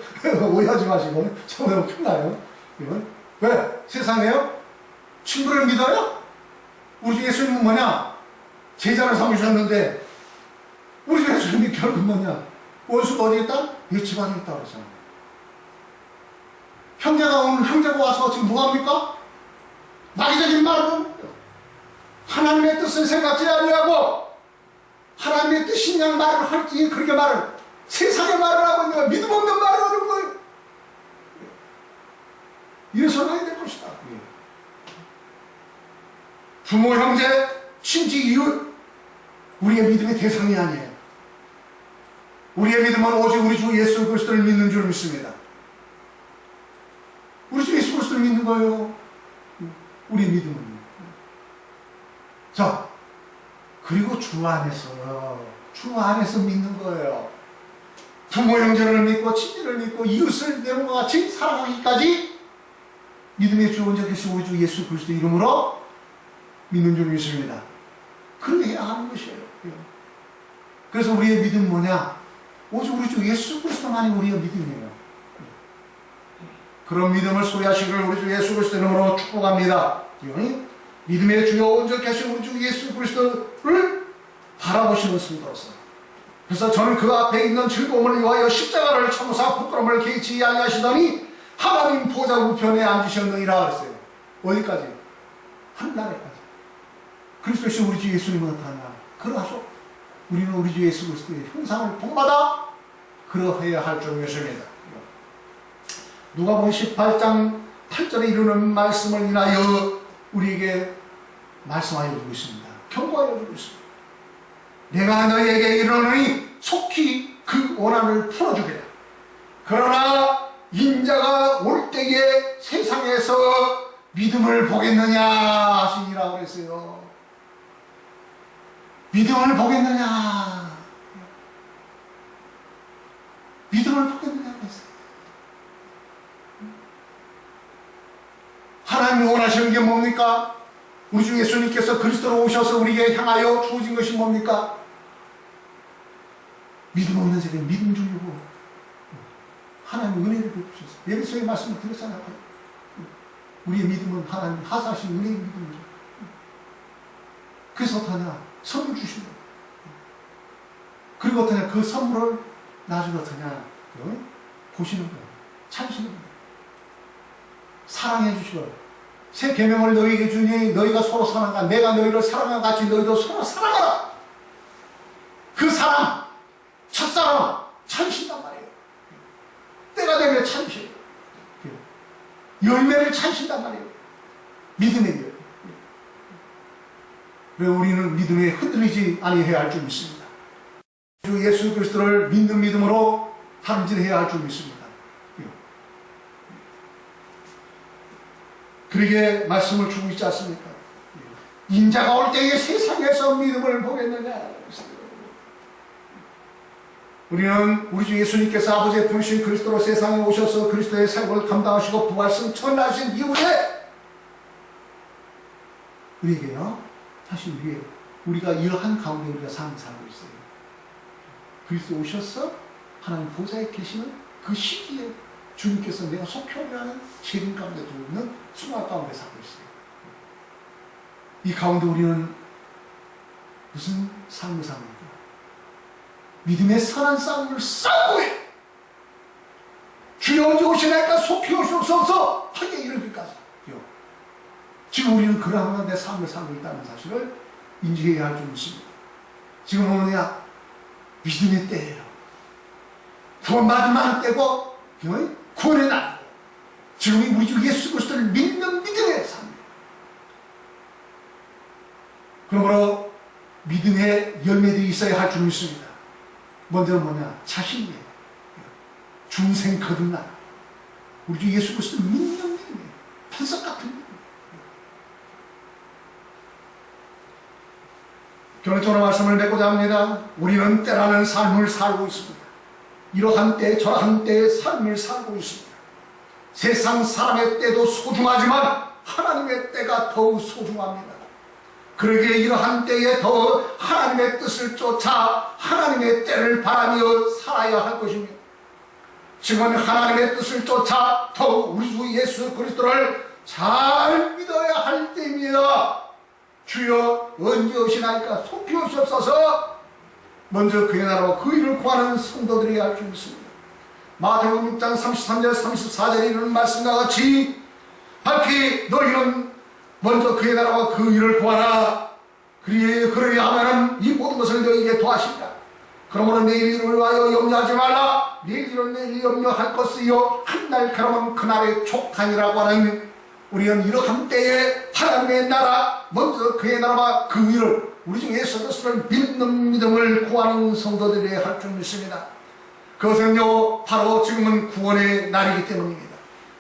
오해하지 마시고. 정말 큰일 나요. 이건. 왜? 세상에요? 친구를 믿어요? 우리 주 예수님은 뭐냐? 제자를 삼으셨는데, 우리 주 예수님이 결국 뭐냐? 원수가 어디에 있다? 이 집안에 있다 그러잖아요. 형제가 와서 지금 뭐합니까? 마귀적인 말을 합니다. 하나님의 뜻을 생각지 아니하고 하나님의 뜻인 양 말을 할지 그렇게 말을 세상의 말을 하고 있는 거야. 믿음 없는 말을 하는 거예요. 이래서는 안 될 것이다. 부모, 형제, 친지, 이웃 우리의 믿음의 대상이 아니에요. 우리의 믿음은 오직 우리 주 예수 그리스도를 믿는 줄 믿습니다. 우리 주 예수 그리스도를 믿는 거예요. 우리 믿음은. 자, 그리고 주 안에서 믿는 거예요. 부모 형제를 믿고 친지를 믿고 이웃을 내가 같이 사랑하기까지 믿음의 주 온전히 되신 우리 주 예수 그리스도 이름으로 믿는 줄 믿습니다. 그렇게 해야 하는 것이에요. 그래서 우리의 믿음은 뭐냐? 오직 우리 주 예수 그리스도만이 우리의 믿음이에요. 그런 믿음을 소유하시기를 우리 주 예수 그리스도 이름으로 축복합니다. 믿음의 주요 온전히 하신 우리 주 예수 그리스도를 바라보시는 성도로서 그래서 저는 그 앞에 있는 즐거움을 위하여 십자가를 참으사 부끄러움을 개의치 아니하시더니 하나님 보좌 우편에 앉으셨느니라 그랬어요. 어디까지? 하늘나라까지. 그리스도신 우리 주 예수님은 어떠하냐? 그러하소. 우리는 우리 주 예수 그리스도의 형상을 본받아 그러해야 할 줄 믿습니다. 누가복음 18장 8절에 이르는 말씀을 인하여 우리에게 말씀하여 주고 있습니다. 경고하여 주고 있습니다. 내가 너희에게 이르노니 속히 그 원한을 풀어주리라. 그러나 인자가 올 때에 세상에서 믿음을 보겠느냐 하시니라 그랬어요. 믿음을 보겠느냐. 믿음을 보겠느냐 그랬어요. 하나님이 원하시는 게 뭡니까? 우리 주 예수님께서 그리스도로 오셔서 우리에게 향하여 주어진 것이 뭡니까? 믿음 없는 자에게 믿음 주려고 하나님 은혜를 베푸셨어요. 예배소의 말씀을 드렸잖아요. 우리의 믿음은 하나님 하사하신 은혜의 믿음이죠. 그래서 어떠냐? 선물 주신 거예요. 그리고 어떠냐? 그 선물을 나중에 어떠냐? 보시는 거예요. 참으시는 거예요. 사랑해 주시고 새 계명을 너희에게 주니 너희가 서로 사랑하라. 내가 너희를 사랑한 같이 너희도 서로 사랑하라. 그 사랑, 첫사랑 참으신단 말이에요. 때가 되면 참으셔요. 열매를 참으신단 말이에요. 믿음의 열매. 왜 우리는 믿음에 흔들리지 아니해야 할 줄 믿습니다. 주 예수 그리스도를 믿는 믿음으로 탐진해야 할 줄 믿습니다. 그러게 말씀을 주고 있지 않습니까? 인자가 올 때에 세상에서 믿음을 보겠느냐. 우리는 우리 주 예수님께서 아버지의 분신 그리스도로 세상에 오셔서 그리스도의 삶을 감당하시고 부활승 천하신 이후에 우리에게요, 사실 우리가 이러한 가운데 우리가 삶을 살고 있어요. 그리스도 오셔서 하나님 보좌에 계시는 그 시기에 주님께서 내가 속혀오려 하는 책임 가운데 두고 있는 수많은 가운데 살고 있어요. 이 가운데 우리는 무슨 삶을 삽니까? 믿음의 선한 싸움을 싸우고 해요. 주여 언제 오시나이까 속히 오시옵소서 하게 이르기까지. 지금 우리는 그러한 내 삶을 살고 있다는 사실을 인지해야 할 줄 믿습니다. 지금 뭐냐? 믿음의 때예요. 더 마지막 때고 구원의 날. 지금이 우리 주 예수 그리스도를 믿는 믿음의 삶이에요. 그러므로 믿음의 열매들이 있어야 할 줄 믿습니다. 먼저는 뭐냐? 자신이에요. 중생 거듭나. 우리 주 예수 그리스도를 믿는 믿음이에요. 반석 같은 믿음. 결론적으로 말씀을 맺고자 합니다. 우리는 때라는 삶을 살고 있습니다. 이러한 때 저러한 때의 삶을 살고 있습니다. 세상 사람의 때도 소중하지만 하나님의 때가 더욱 소중합니다. 그러기에 이러한 때에 더 하나님의 뜻을 쫓아 하나님의 때를 바라며 살아야 할 것입니다. 지금은 하나님의 뜻을 쫓아 더욱 우리 주 예수 그리스도를 잘 믿어야 할 때입니다. 주여 언제 오시나이까 속히 오시옵소서. 먼저 그의 나라와 그 일을 구하는 성도들이 알 수 있습니다. 마태복음 6장 33절 34절에 이르는 말씀과 같이 밝히 너희는 먼저 그의 나라와 그 일을 구하라. 그러야 하면 이 모든 것을 너희에게 도하신다. 그러므로 내일 일을 위하여 염려하지 말라. 내일 일은 내일 염려할 것이요 한날 그러면 그날의 족하니라고 하는, 우리는 이러한 때에 하나님의 나라 먼저 그의 나라와 그 일을 우리 중 예수 그리스도를 믿는 믿음을 구하는 성도들이 할 줄 믿습니다. 그것은요 바로 지금은 구원의 날이기 때문입니다.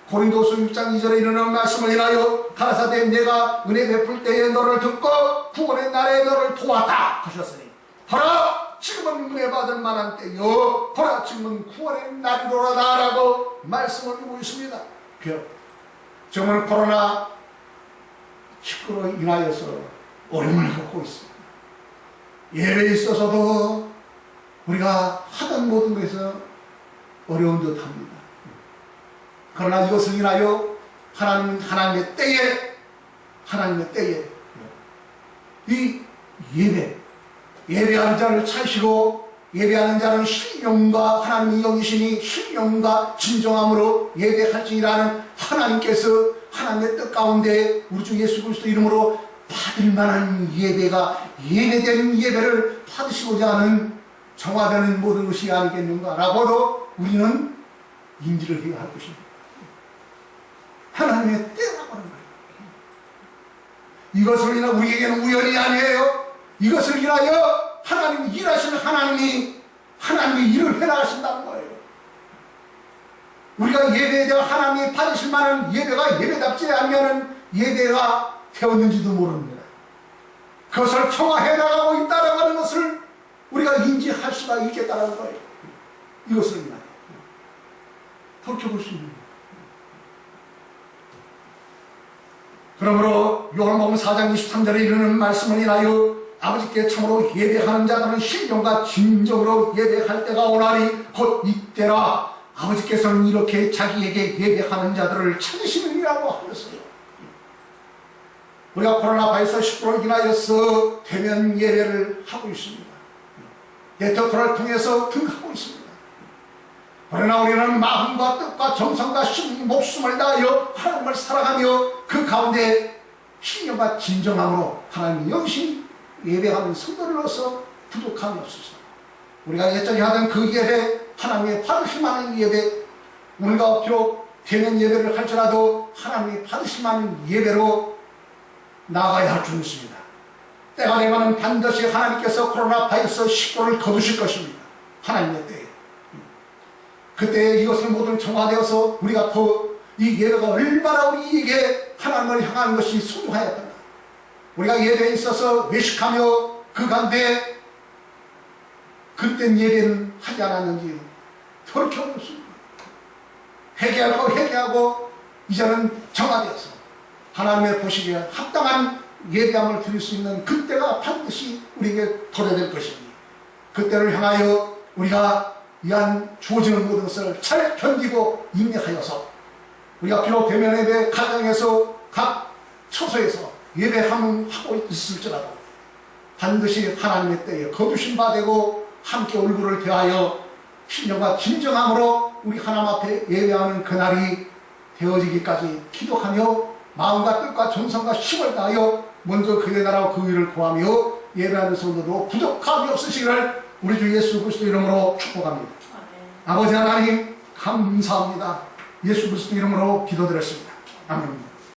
고린도서 6장 2절에 이르는 말씀을 인하여 가라사대 내가 은혜 베풀 때에 너를 듣고 구원의 날에 너를 도왔다 하셨으니 보라 지금은 은혜 받을 만한 때요 보라 지금은 구원의 날이로라다 라고 말씀을 주고 있습니다. 정말 코로나 19로 인하여서 어려움을 겪고 있습니다. 예배에 있어서도 우리가 하던 모든 것에서 어려운 듯 합니다. 그러나 이것을 인하여 하나님의 때에 이 예배하는 자를 찾으시고 예배하는 자는 신령과 하나님이 여기시니 신령과 진정함으로 예배할지라는 하나님께서 하나님의 뜻 가운데 우리 주 예수 그리스도 이름으로 받을 만한 예배가 예배된 예배를 받으시고자 하는 정화되는 모든 것이 아니겠는가라고도 우리는 인지를 해야 할 것입니다. 하나님의 때라고 하는 거예요. 이것을 인하여 우리에게는 우연이 아니에요. 이것을 인하여 하나님 일하시는 하나님이 일을 해나가신다는 거예요. 우리가 예배에 대한 하나님이 받으실 만한 예배가 예배답지 않으면 예배가 되었는지도 모릅니다. 그것을 청화해 나가고 있다라고 하는 것을 우리가 인지할 수가 있겠다는 거예요. 이것을 인하여 돌켜볼 수 있는 거예요. 그러므로 요한복음 4장 23절에 이르는 말씀을 인하여 아버지께 참으로 예배하는 자들은 신령과 진정으로 예배할 때가 오나니 곧 이때라. 아버지께서는 이렇게 자기에게 예배하는 자들을 찾으시느니라고 하였어요. 우리가 코로나 바이러스 19로 인하여서 대면 예배를 하고 있습니다. 네트워크를 통해서 등하고 있습니다. 그러나 우리는 마음과 뜻과 정성과 목숨을 다하여 하나님을 사랑하며 그 가운데 신령과 진정함으로 하나님 영신 예배하는 성도로서 부족함이 없으시다. 우리가 예전에 하던 그 예배, 하나님의 받으실 만한 예배, 우리가 비록 대면 예배를 할지라도 하나님이 받으실 만한 예배로 나아가야 할 줄 믿습니다. 때가 되면 반드시 하나님께서 코로나 바이러스 19를 거두실 것입니다. 하나님의 때에. 그때 이것을 모두 정화되어서 우리가 더 이 예배가 얼마나 우리에게 하나님을 향하는 것이 소중하였던가. 우리가 예배에 있어서 외식하며 그 가운데 그땐 예배는 하지 않았는지 돌이켜보습니다. 회개할 거 회개하고 이제는 정화되어서 하나님의 보시기에 합당한 예배함을 드릴 수 있는 그때가 반드시 우리에게 도래될 것입니다. 그때를 향하여 우리가 이한 주어지는 모든 것을 잘 견디고 인내하여서 우리가 비록 대면 예배 가정에서 각 처소에서 예배하고 있을지라도 반드시 하나님의 때에 거두신 바 되고 함께 얼굴을 대하여 신령과 진정함으로 우리 하나님 앞에 예배하는 그날이 되어지기까지 기도하며 마음과 뜻과 전성과 힘을 다하여 먼저 그의 나라와 그 일을 구하며 예배하는 성도도 부족함이 없으시기를 우리 주 예수 그리스도 이름으로 축복합니다. 아버지 하나님 감사합니다. 예수 그리스도 이름으로 기도드렸습니다. 아멘.